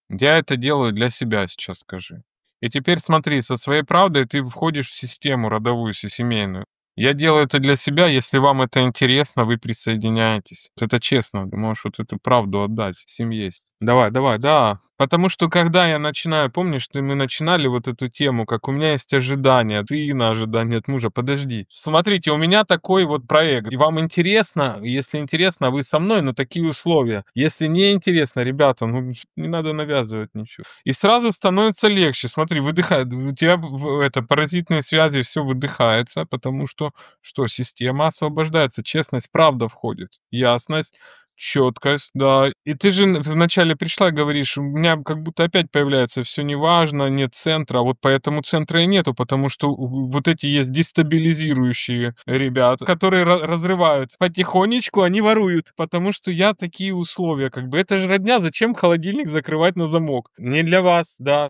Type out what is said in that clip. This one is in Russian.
Я это делаю для себя, сейчас скажи. И теперь смотри, со своей правдой ты входишь в систему родовую, семейную. Я делаю это для себя, если вам это интересно, вы присоединяетесь. Это честно, ты можешь вот эту правду отдать семье. Давай, давай, да. Потому что когда я начинаю, помнишь, мы начинали вот эту тему, как у меня есть ожидания от сына, ожидания от мужа. Подожди. Смотрите, у меня такой вот проект. И вам интересно? Если интересно, вы со мной, но такие условия. Если не интересно, ребята, ну не надо навязывать ничего. И сразу становится легче. Смотри, выдыхает. У тебя это паразитные связи, все выдыхается, потому что система освобождается, честность, правда входит, ясность. Четкость, да. И ты же вначале пришла, говоришь: "У меня как будто опять появляется все неважно, нет центра". Вот поэтому центра и нету, потому что вот эти есть дестабилизирующие ребята, которые разрывают. Потихонечку они воруют, потому что я такие условия как бы. Это же родня, зачем холодильник закрывать на замок? Не для вас, да.